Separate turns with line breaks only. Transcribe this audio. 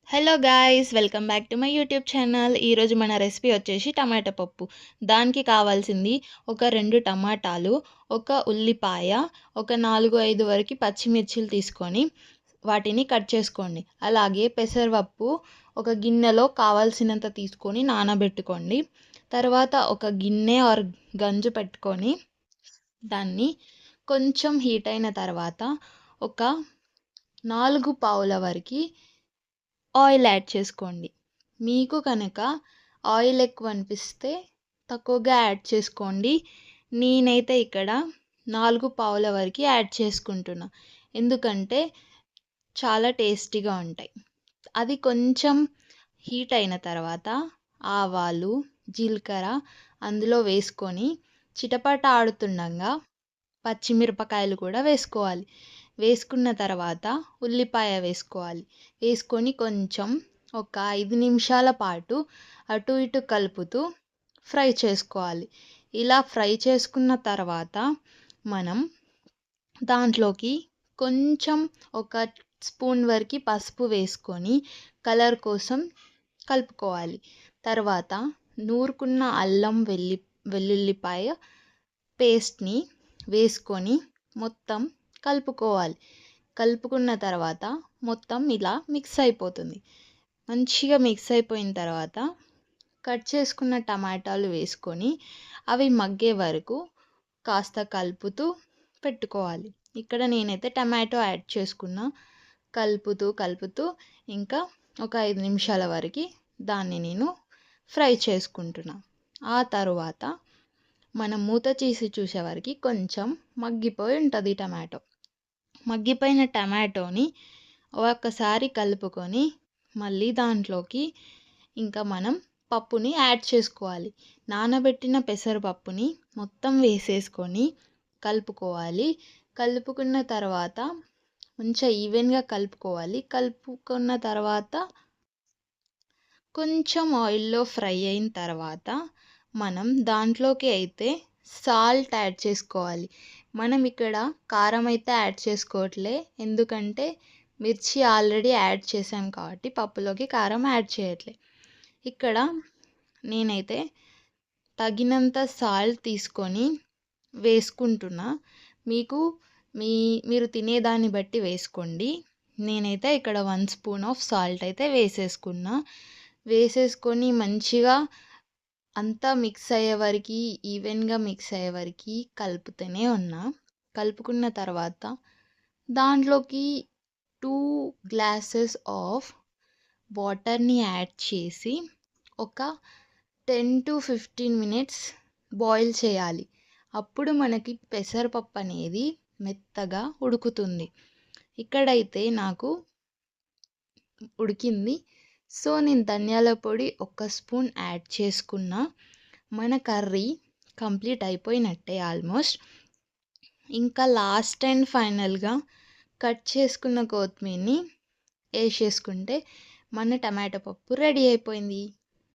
Hello guys, welcome back to my YouTube channel. ఈరోజు మన recipe వచ్చేసి టమాటా పప్పు. దానికి కావాల్సింది ఒక 2 టమాటాలు, ఒక ఉల్లిపాయ, ఒక 4-5 వరకు పచ్చిమిర్చిలు తీసుకొని వాటిని కట్ చేసుకోండి. అలాగే పెసరపప్పు ఒక గిన్నెలో కావాల్సినంత తీసుకొని నానబెట్టుకోండి. తర్వాత ఒక గిన్నె ఆర్ గంజు పెట్టుకొని దాన్ని కొంచెం హీట్ అయిన తర్వాత ఒక 4 పావుల వరకు ఆయిల్ యాడ్ చేసుకోండి. మీకు కనుక ఆయిల్ ఎక్కువ అనిపిస్తే తక్కువగా యాడ్ చేసుకోండి. నేనైతే ఇక్కడ 4 పావుల వరకు యాడ్ చేసుకుంటున్నా, ఎందుకంటే చాలా టేస్టీగా ఉంటాయి. అది కొంచెం హీట్ అయిన తర్వాత ఆవాలు, జీలకర్ర అందులో వేసుకొని చిటపట ఆడుతుండగా పచ్చిమిరపకాయలు కూడా వేసుకోవాలి. వేసుకున్న తర్వాత ఉల్లిపాయ వేసుకోవాలి. వేసుకొని కొంచెం ఒక 5 నిమిషాల పాటు అటు ఇటు కలుపుతూ ఫ్రై చేసుకోవాలి. ఇలా ఫ్రై చేసుకున్న తర్వాత మనం దాంట్లోకి కొంచెం ఒక స్పూన్ వరకు పసుపు వేసుకొని కలర్ కోసం కలుపుకోవాలి. తర్వాత నూరుకున్న అల్లం వెల్లుల్లిపాయ పేస్ట్ని వేసుకొని మొత్తం కలుపుకోవాలి. కలుపుకున్న తర్వాత మొత్తం ఇలా మిక్స్ అయిపోతుంది. మంచిగా మిక్స్ అయిపోయిన తర్వాత కట్ చేసుకున్న టమాటాలు వేసుకొని అవి మగ్గే వరకు కాస్త కలుపుతూ పెట్టుకోవాలి. ఇక్కడ నేనైతే టమాటో యాడ్ చేసుకున్నా. కలుపుతూ ఇంకా ఒక 5 నిమిషాల వరకు దాన్ని నేను ఫ్రై చేసుకుంటున్నా. ఆ తర్వాత మనం మూత తీసి చూసేవరకు కొంచెం మగ్గిపోయి ఉంటుంది టమాటో. మగ్గిపోయిన టమాటోని ఒక్కసారి కలుపుకొని మళ్ళీ దాంట్లోకి ఇంకా మనం పప్పుని యాడ్ చేసుకోవాలి. నానబెట్టిన పెసరపప్పుని మొత్తం వేసేసుకొని కలుపుకోవాలి. కలుపుకున్న తర్వాత మంచిగా ఈవెన్గా కలుపుకోవాలి. కలుపుకున్న తర్వాత కొంచెం ఆయిల్లో ఫ్రై అయిన తర్వాత మనం దాంట్లోకి అయితే సాల్ట్ యాడ్ చేసుకోవాలి. మనం ఇక్కడ కారం అయితే యాడ్ చేసుకోవట్లే, ఎందుకంటే మిర్చి ఆల్రెడీ యాడ్ చేసాం కాబట్టి పప్పులోకి కారం యాడ్ చేయట్లే. ఇక్కడ నేనైతే తగినంత సాల్ట్ తీసుకొని వేసుకుంటున్నా. మీరు తినేదాన్ని బట్టి వేసుకోండి. నేనైతే ఇక్కడ 1 స్పూన్ ఆఫ్ సాల్ట్ అయితే వేసేసుకొని మంచిగా అంతా మిక్స్ అయ్యే వరకు, ఈవెన్గా మిక్స్ అయ్యే వరకు కలుపుతూనే ఉన్నా. కలుపుకున్న తర్వాత దాంట్లోకి 2 గ్లాసెస్ ఆఫ్ వాటర్ని యాడ్ చేసి ఒక 10-15 మినిట్స్ బాయిల్ చేయాలి. అప్పుడు మనకి పెసరపప్పు అనేది మెత్తగా ఉడుకుతుంది. ఇక్కడైతే నాకు ఉడికింది. సో నేను ధనియాల పొడి 1 స్పూన్ యాడ్ చేసుకున్నా. మన కర్రీ కంప్లీట్ అయిపోయినట్టే ఆల్మోస్ట్. ఇంకా లాస్ట్ అండ్ ఫైనల్గా కట్ చేసుకున్న కొత్తిమీరని వేసేసుకుంటే మన టమాటో పప్పు రెడీ అయిపోయింది.